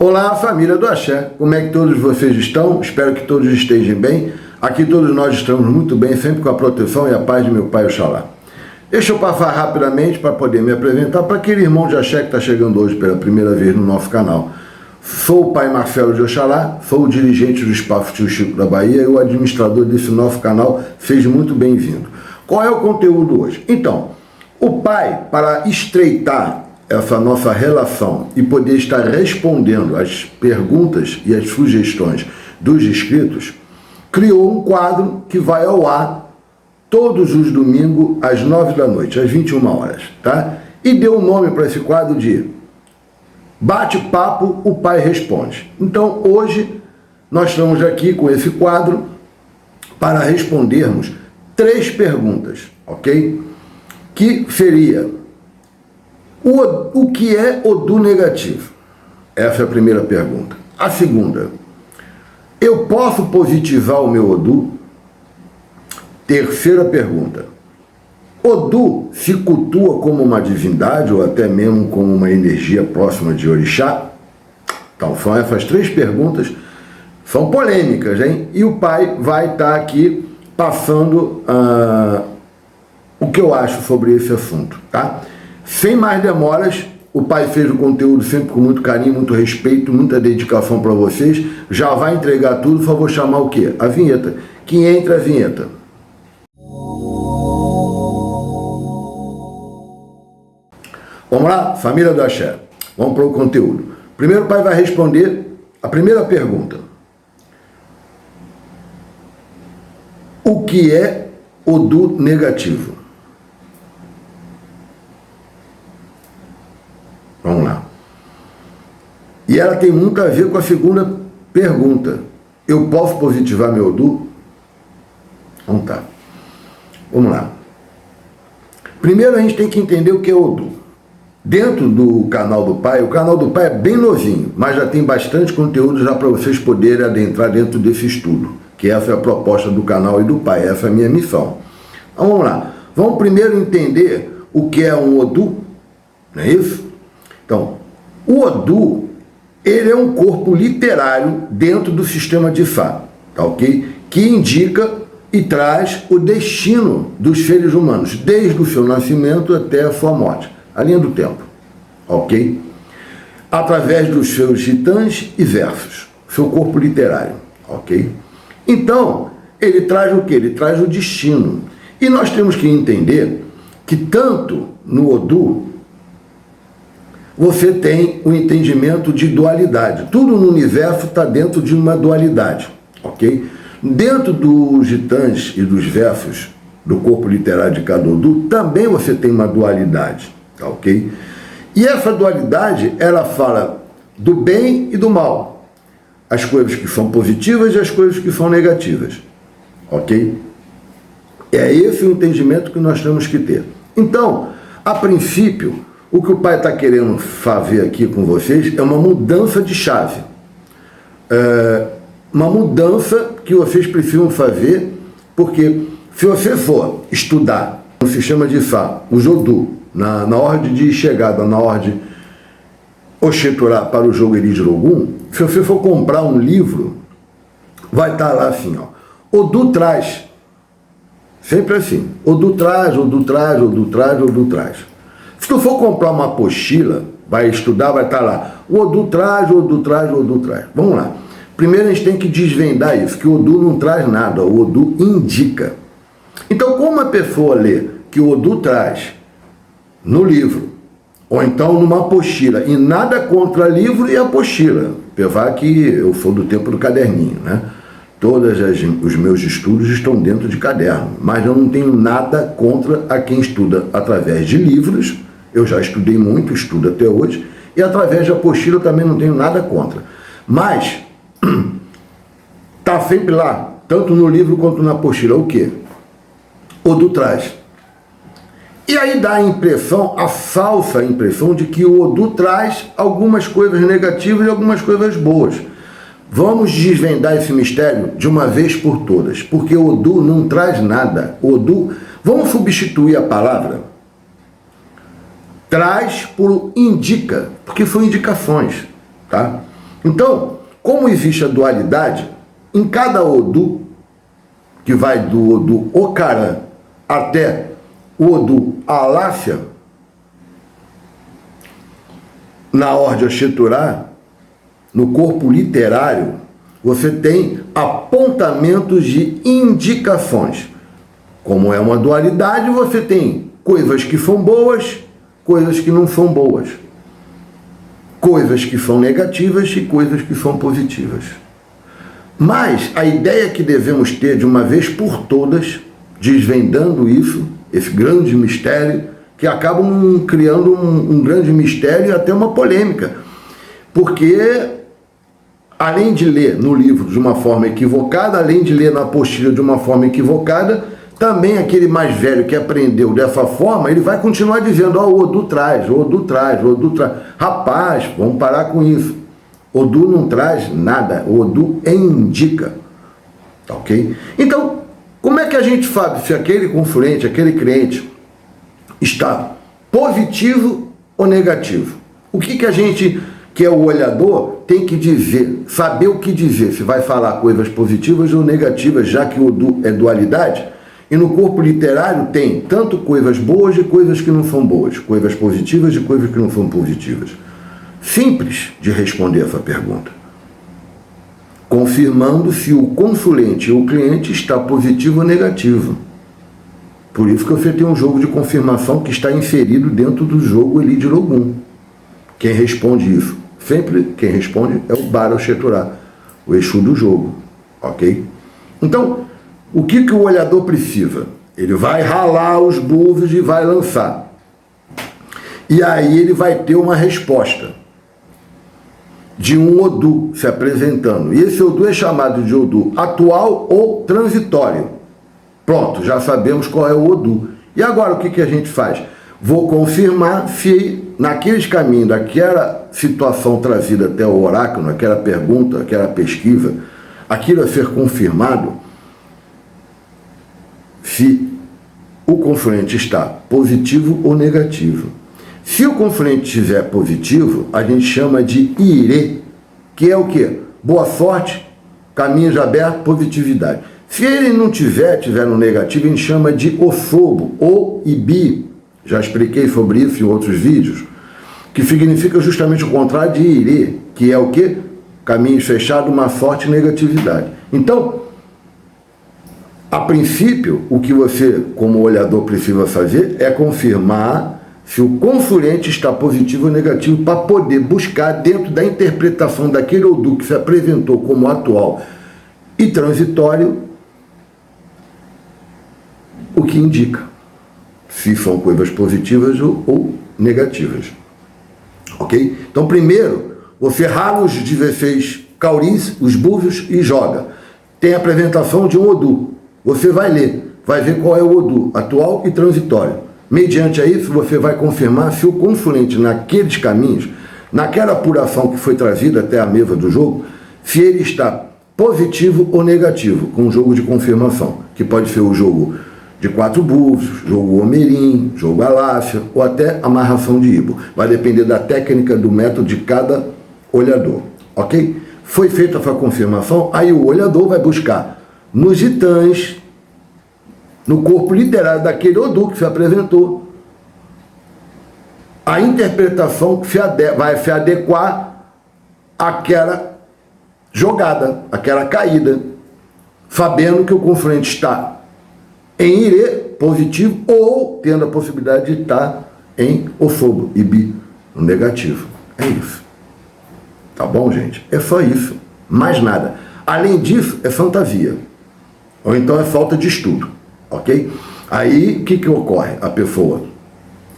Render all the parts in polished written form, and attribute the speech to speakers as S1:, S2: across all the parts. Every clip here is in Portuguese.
S1: Olá, família do Axé, como é que todos vocês estão? Espero que todos estejam bem. Aqui todos nós estamos muito bem, sempre com a proteção e a paz de meu Pai Oxalá. Deixa eu passar rapidamente para poder me apresentar para aquele irmão de Axé que está chegando hoje pela primeira vez no nosso canal. Sou o Pai Marcelo de Oxalá, sou o dirigente do Espaço Tio Chico da Bahia e o administrador desse nosso canal. Seja muito bem-vindo. Qual é o conteúdo hoje? Então, o Pai, para estreitar essa nossa relação e poder estar respondendo às perguntas e às sugestões dos inscritos, criou um quadro que vai ao ar todos os domingos às 9 da noite, às 21 horas, tá? E deu um nome para esse quadro de Bate-Papo, o Pai Responde. Então, hoje, nós estamos aqui com esse quadro para respondermos 3 perguntas, ok? Que seria: o que é Odu negativo? Essa é a primeira pergunta. A segunda: eu posso positivar o meu Odu? Terceira pergunta: Odu se cultua como uma divindade ou até mesmo como uma energia próxima de Orixá? Então, são essas 3 perguntas, são polêmicas, hein? E o Pai vai estar aqui passando o que eu acho sobre esse assunto, tá? Sem mais demoras, o Pai fez o conteúdo sempre com muito carinho, muito respeito, muita dedicação para vocês. Já vai entregar tudo, só vou chamar o quê? A vinheta. Que entre a vinheta. Vamos lá, família do Axé. Vamos para o conteúdo. Primeiro o Pai vai responder a primeira pergunta. O que é Odu negativo? Vamos lá. E ela tem muito a ver com a segunda pergunta. Eu posso positivar meu Odu? Então tá. Vamos lá. Primeiro a gente tem que entender o que é Odu. Dentro do canal do Pai, o canal do Pai é bem novinho, mas já tem bastante conteúdo já para vocês poderem adentrar dentro desse estudo, que essa é a proposta do canal e do Pai, essa é a minha missão. Então vamos lá. Vamos primeiro entender o que é um Odu, não é isso? Então, o Odu, ele é um corpo literário dentro do sistema de Ifá, tá ok? Que indica e traz o destino dos seres humanos, desde o seu nascimento até a sua morte, a linha do tempo, ok? Através dos seus titãs e versos, seu corpo literário, ok? Então, ele traz o quê? Ele traz o destino. E nós temos que entender que tanto no Odu, você tem o entendimento de dualidade. Tudo no universo está dentro de uma dualidade, ok? Dentro dos titãs e dos versos do corpo literário de cada Odu, também você tem uma dualidade, ok? E essa dualidade, ela fala do bem e do mal. As coisas que são positivas e as coisas que são negativas, ok? É esse o entendimento que nós temos que ter. Então, a princípio, o que o Pai está querendo fazer aqui com vocês é uma mudança de chave. Uma mudança que vocês precisam fazer, porque se você for estudar no sistema de Ifá, o Odu, na ordem de chegada, na ordem Oxeturá para o jogo Eris Logum, se você for comprar um livro, vai estar lá assim, ó, Odu traz. Sempre assim. Odu traz, Odu traz, Odu traz, Odu traz. Se tu for comprar uma apostila, vai estudar, vai estar lá, o Odu traz, o Odu traz, o Odu traz. Vamos lá. Primeiro a gente tem que desvendar isso, que o Odu não traz nada, o Odu indica. Então, como a pessoa lê que o Odu traz no livro, ou então numa apostila, e nada contra livro e apostila, apesar que eu sou do tempo do caderninho, né? Todos os meus estudos estão dentro de caderno, mas eu não tenho nada contra a quem estuda através de livros. Eu já estudei muito, estudo até hoje, e através de apostila eu também não tenho nada contra. Mas está sempre lá, tanto no livro quanto na apostila, o quê? Odu traz. E aí dá a impressão, a falsa impressão, de que o Odu traz algumas coisas negativas e algumas coisas boas. Vamos desvendar esse mistério de uma vez por todas, porque o Odu não traz nada. O Odu, vamos substituir a palavra traz por indica, porque são indicações, tá? Então, como existe a dualidade, em cada Odu, que vai do Odu Ocaran até o Odu Aláfia, na ordem Oxeturá, no corpo literário, você tem apontamentos de indicações. Como é uma dualidade, você tem coisas que são boas, coisas que não são boas. Coisas que são negativas e coisas que são positivas. Mas a ideia que devemos ter de uma vez por todas, desvendando isso, esse grande mistério, que acabam criando um grande mistério e até uma polêmica. Porque, além de ler no livro de uma forma equivocada, além de ler na apostila de uma forma equivocada, também aquele mais velho que aprendeu dessa forma, ele vai continuar dizendo, ó, o Odu traz, o Odu traz, o Odu traz. Rapaz, vamos parar com isso. Odu não traz nada, o Odu indica. Tá ok? Então, como é que a gente sabe se aquele confluente, aquele cliente, está positivo ou negativo? O que a gente, que é o olhador, tem que dizer, saber o que dizer, se vai falar coisas positivas ou negativas, já que o Odu é dualidade? E no corpo literário tem tanto coisas boas e coisas que não são boas, coisas positivas e coisas que não são positivas. Simples de responder essa pergunta. Confirmando se o consulente ou o cliente está positivo ou negativo. Por isso que você tem um jogo de confirmação que está inserido dentro do jogo Elide Logum. Quem responde isso? Sempre quem responde é o Bara Oxeturá, o Exu do jogo. Ok? Então, o que o olhador precisa? Ele vai ralar os búzios e vai lançar. E aí ele vai ter uma resposta de um Odu se apresentando. E esse Odu é chamado de Odu atual ou transitório. Pronto, já sabemos qual é o Odu. E agora o que a gente faz? Vou confirmar se naqueles caminhos, daquela situação trazida até o oráculo, aquela pergunta, aquela pesquisa, aquilo a ser confirmado, se o confluente está positivo ou negativo. Se o confluente estiver positivo, a gente chama de Ire, que é o quê? Boa sorte, caminhos abertos, positividade. Se ele não tiver no negativo, a gente chama de Osobo ou Ibi. Já expliquei sobre isso em outros vídeos, que significa justamente o contrário de Ire, que é o quê? Caminhos fechados, má sorte e negatividade. Então, a princípio, o que você, como olhador, precisa fazer é confirmar se o confluente está positivo ou negativo para poder buscar dentro da interpretação daquele Odu que se apresentou como atual e transitório o que indica se são coisas positivas ou negativas. Ok? Então, primeiro, você rala os 16 cauris, os búzios e joga. Tem a apresentação de um Odu. Você vai ler, vai ver qual é o Odu, atual e transitório. Mediante a isso, você vai confirmar se o confluente naqueles caminhos, naquela apuração que foi trazida até a mesa do jogo, se ele está positivo ou negativo, com um jogo de confirmação, que pode ser o jogo de 4 búzios, jogo Omerim, jogo Aláfia, ou até amarração de Ibo. Vai depender da técnica, do método de cada olhador. Ok? Foi feita essa confirmação, aí o olhador vai buscar nos titãs, no corpo literário daquele Odu que se apresentou, a interpretação que vai se adequar àquela jogada, àquela caída, sabendo que o confluente está em Ire, positivo, ou tendo a possibilidade de estar em Osobo, Ibi, no negativo. É isso. Tá bom, gente? É só isso. Mais nada. Além disso, é fantasia. Ou então é falta de estudo, ok? Aí, o que ocorre? A pessoa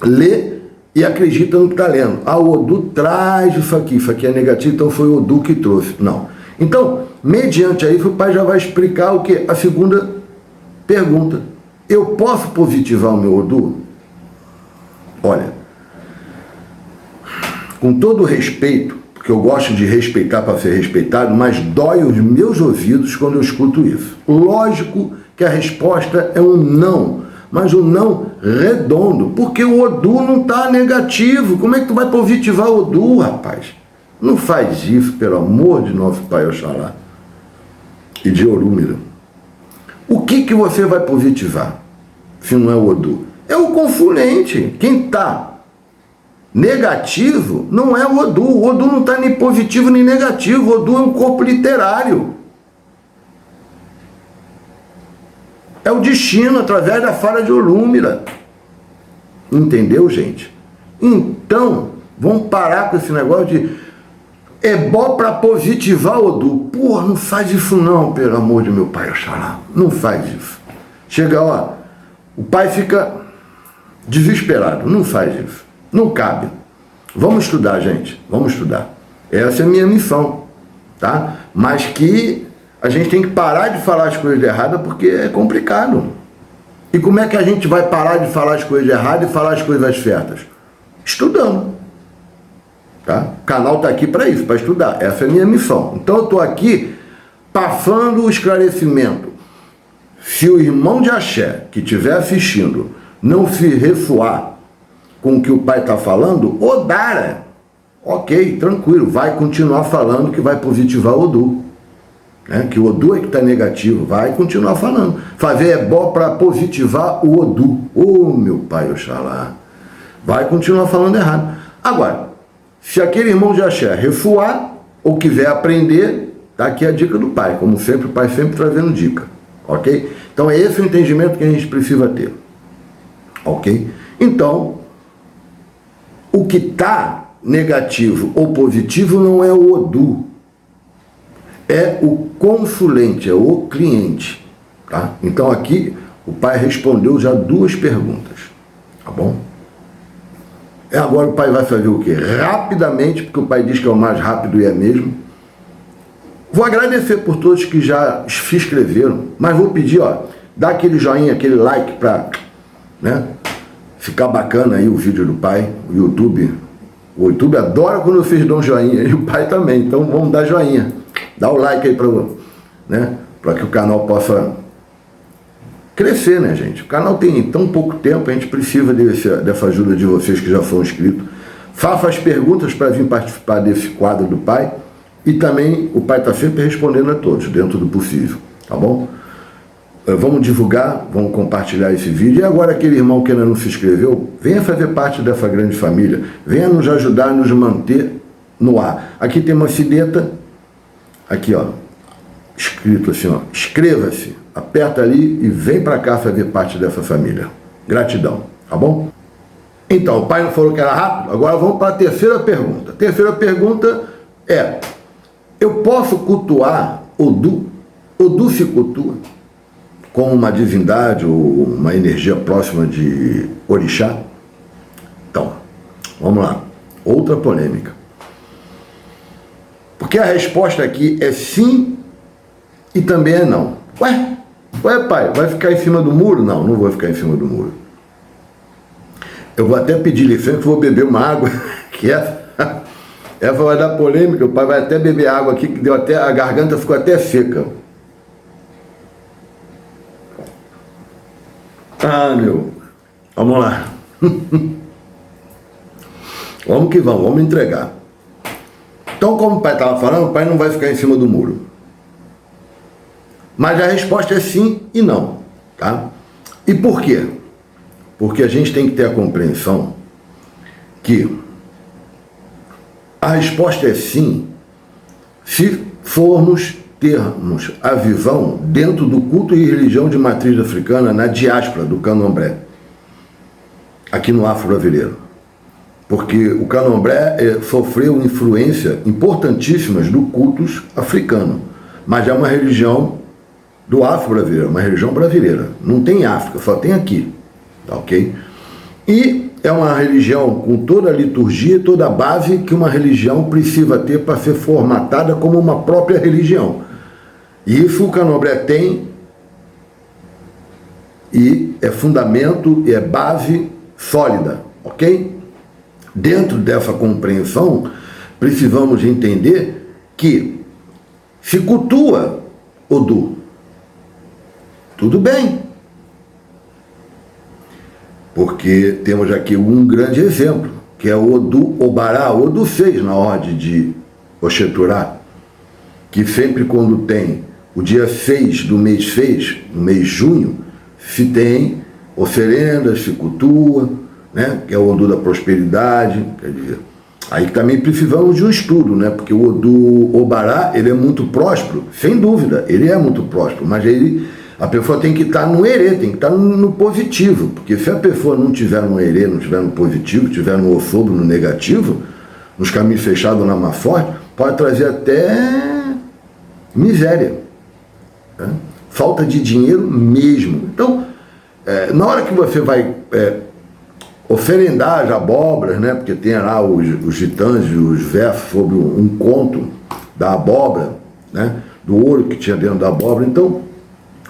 S1: lê e acredita no que está lendo. Ah, o Odu traz isso aqui é negativo, então foi o Odu que trouxe. Não. Então, mediante isso, o pai já vai explicar o que? A segunda pergunta. Eu posso positivar o meu Odu? Olha, com todo respeito, porque eu gosto de respeitar para ser respeitado, mas dói os meus ouvidos quando eu escuto isso. Lógico que a resposta é um não, mas um não redondo, porque o Odu não está negativo. Como é que tu vai positivar o Odu, rapaz? Não faz isso, pelo amor de nosso Pai Oxalá e de Orúmila. O que você vai positivar, se não é o Odu? É o confluente. Quem está negativo não é o Odu. O Odu não está nem positivo nem negativo. O Odu é um corpo literário. É o destino através da fala de Orúmila. Entendeu, gente? Então, vamos parar com esse negócio de é bom para positivar o Odu. Porra, não faz isso não, pelo amor de meu Pai Oxalá. Não faz isso. Chega, ó, o pai fica desesperado. Não faz isso. Não cabe. Vamos estudar, gente. Vamos estudar. Essa é a minha missão, tá? Mas que a gente tem que parar de falar as coisas erradas porque é complicado. E como é que a gente vai parar de falar as coisas erradas e falar as coisas certas? Estudando. Tá? O canal está aqui para isso, para estudar. Essa é a minha missão. Então eu estou aqui passando o esclarecimento. Se o irmão de Axé que estiver assistindo não se ressoar com o que o pai está falando, Odara, ok, tranquilo, vai continuar falando que vai positivar o Odu. Né? Que o Odu é que está negativo, vai continuar falando. Fazer é bom para positivar o Odu. Oh, meu Pai Oxalá. Vai continuar falando errado. Agora, se aquele irmão de Axé refuar ou quiser aprender, tá aqui a dica do pai. Como sempre, o pai sempre trazendo dica. Ok? Então é esse o entendimento que a gente precisa ter. Ok? Então, o que está negativo ou positivo não é o Odu. É o consulente, é o cliente. Tá? Então aqui o pai respondeu já 2 perguntas. Tá bom? Agora o pai vai fazer o quê? Rapidamente, porque o pai diz que é o mais rápido e é mesmo. Vou agradecer por todos que já se inscreveram, mas vou pedir, ó, dá aquele joinha, aquele like para, né, ficar bacana aí o vídeo do pai, o YouTube. O YouTube adora quando vocês dão joinha, e o pai também, então vamos dar joinha. Dá o like aí para que o canal possa crescer, né, gente? O canal tem tão pouco tempo, a gente precisa dessa ajuda de vocês que já foram inscritos. Faça as perguntas para vir participar desse quadro do pai. E também o pai está sempre respondendo a todos, dentro do possível, tá bom? Vamos divulgar, vamos compartilhar esse vídeo. E agora aquele irmão que ainda não se inscreveu, venha fazer parte dessa grande família. Venha nos ajudar a nos manter no ar. Aqui tem uma sineta, aqui ó, escrito assim, ó, inscreva-se. Aperta ali e vem para cá fazer parte dessa família. Gratidão, tá bom? Então, o pai não falou que era rápido, agora vamos para a terceira pergunta. A terceira pergunta é: eu posso cultuar Odu? Odu se cultua como uma divindade ou uma energia próxima de Orixá? Então, vamos lá. Outra polêmica. Porque a resposta aqui é sim e também é não. Ué, pai, vai ficar em cima do muro? Não, não vou ficar em cima do muro. Eu vou até pedir licença que vou beber uma água, que essa vai dar polêmica. O pai vai até beber água aqui, que deu até, a garganta ficou até seca. Ah, meu. Vamos lá. Vamos que vamos, vamos entregar. Então, como o pai estava falando, o pai não vai ficar em cima do muro. Mas a resposta é sim e não, tá? E por quê? Porque a gente tem que ter a compreensão que a resposta é sim se formos termos a visão dentro do culto e religião de matriz africana na diáspora do candomblé, aqui no afro-brasileiro. Porque o candomblé sofreu influência importantíssimas do culto africano, mas é uma religião do afro-brasileiro, uma religião brasileira. Não tem África, só tem aqui, tá ok? E é uma religião com toda a liturgia, toda a base que uma religião precisa ter para ser formatada como uma própria religião. E isso o candomblé tem, e é fundamento, e é base sólida, ok? Dentro dessa compreensão, precisamos entender que se cultua Odu, tudo bem. Porque temos aqui um grande exemplo, que é o Odu Obará, Odu 6 na ordem de Oxeturá, que sempre quando tem o dia 6 do mês 6, no mês de junho, se tem oferendas, se cultua, né? Que é o Odu da prosperidade, quer dizer. Aí também precisamos de um estudo, né? Porque o Odu Obará, ele é muito próspero, sem dúvida, ele é muito próspero, mas a pessoa tem que estar no herê, tem que estar no positivo, porque se a pessoa não tiver no herê, não tiver no positivo, tiver no ofobro, no negativo, nos caminhos fechados, na má sorte, pode trazer até miséria, né? Falta de dinheiro mesmo. Então, na hora que você vai oferendar as abóboras, né? Porque tem lá os titãs e os versos sobre um conto da abóbora, né? Do ouro que tinha dentro da abóbora. Então,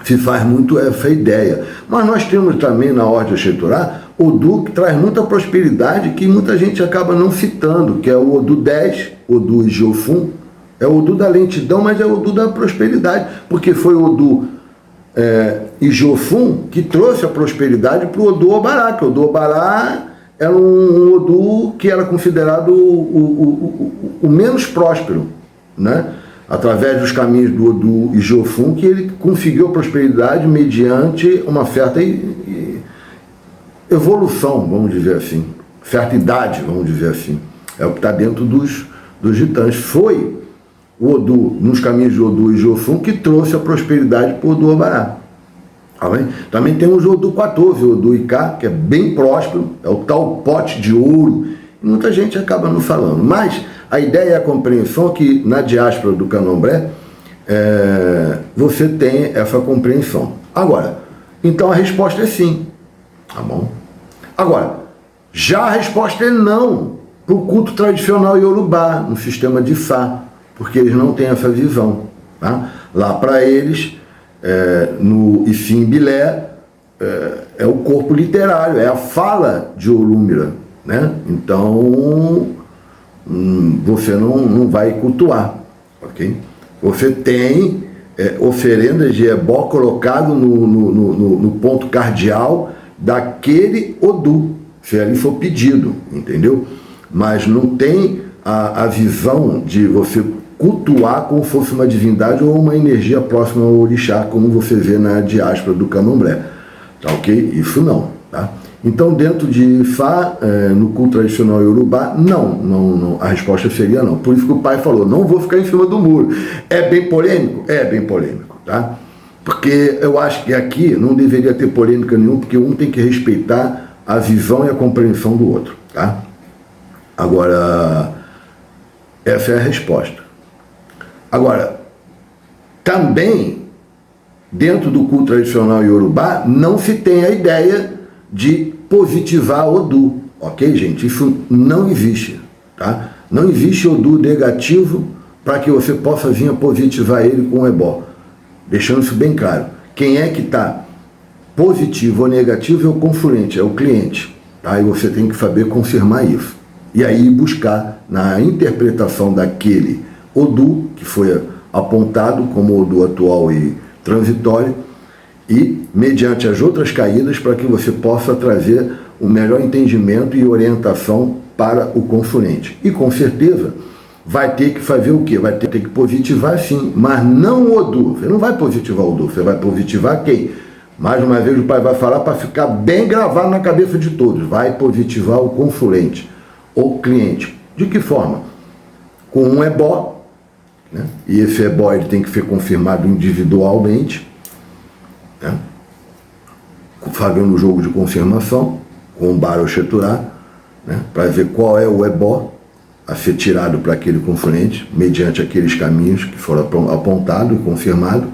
S1: se faz muito essa ideia. Mas nós temos também na Ordem Oxeturá o Odu que traz muita prosperidade, que muita gente acaba não citando, que é o Odu 10, Odu Ijofum. É o Odu da lentidão, mas é o Odu da prosperidade, porque foi o Odu Ijofum que trouxe a prosperidade para o Odu Obará, que o Odu Obará era um Odu que era considerado o menos próspero, né? Através dos caminhos do Odu Ijofum, que ele conseguiu a prosperidade mediante uma certa evolução, vamos dizer assim, certa idade, vamos dizer assim. É o que está dentro dos titãs. Foi o Odu, nos caminhos do Odu Ijofum, que trouxe a prosperidade para o Odu Obará. Também temos o Odu 14, o Odu Icá, que é bem próspero, é o tal pote de ouro, e muita gente acaba não falando. Mas a ideia e a compreensão é que na diáspora do Candomblé você tem essa compreensão. Agora, então a resposta é sim, tá bom? Agora, já a resposta é não para o culto tradicional iorubá, no sistema de Fá, porque eles não têm essa visão, tá? Lá para eles, no Ifim Bilé, é o corpo literário, é a fala de Olúmira, né? Então, você não vai cultuar, ok? Você tem oferendas de ebó colocado no ponto cardial daquele Odu, se ali for pedido, entendeu? Mas não tem a visão de você cultuar como se fosse uma divindade ou uma energia próxima ao orixá, como você vê na diáspora do Candomblé, tá ok? Isso não, tá? Então, dentro de Fá, no culto tradicional iorubá, não, a resposta seria não. Por isso que o pai falou, não vou ficar em cima do muro. É bem polêmico? É bem polêmico, tá? Porque eu acho que aqui não deveria ter polêmica nenhuma, porque um tem que respeitar a visão e a compreensão do outro, tá? Agora, essa é a resposta. Agora, também, dentro do culto tradicional iorubá, não se tem a ideia de positivar Odu, ok, gente? Isso não existe, tá? Não existe Odu negativo para que você possa vir a positivar ele com o ebó. Deixando isso bem claro. Quem é que está positivo ou negativo é o confluente, é o cliente, tá? E você tem que saber confirmar isso. E aí buscar na interpretação daquele Odu, que foi apontado como Odu atual e transitório, e mediante as outras caídas para que você possa trazer o melhor entendimento e orientação para o confluente. E com certeza vai ter que fazer o quê? Vai ter que positivar sim, mas não o Odu. Você não vai positivar o Odu, você vai positivar quem? Mais uma vez o pai vai falar para ficar bem gravado na cabeça de todos. Vai positivar o confluente, o cliente. De que forma? Com um ebó, né? E esse ebó ele tem que ser confirmado individualmente, né? Fazendo o jogo de confirmação com o Bar Oxeturá, né? Para ver qual é o ebó a ser tirado para aquele confluente, mediante aqueles caminhos que foram apontados e confirmados,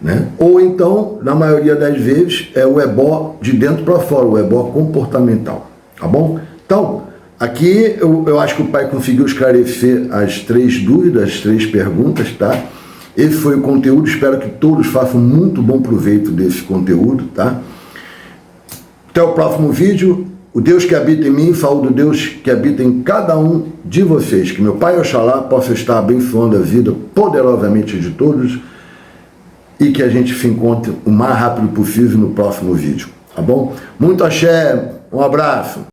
S1: né? Ou então, na maioria das vezes, é o ebó de dentro para fora, o ebó comportamental, tá bom? Então, aqui eu acho que o pai conseguiu esclarecer as 3 dúvidas, as 3 perguntas, tá? Esse foi o conteúdo, espero que todos façam muito bom proveito desse conteúdo, tá? Até o próximo vídeo. O Deus que habita em mim, falo do Deus que habita em cada um de vocês. Que meu Pai Oxalá possa estar abençoando a vida poderosamente de todos e que a gente se encontre o mais rápido possível no próximo vídeo, tá bom? Muito axé, um abraço.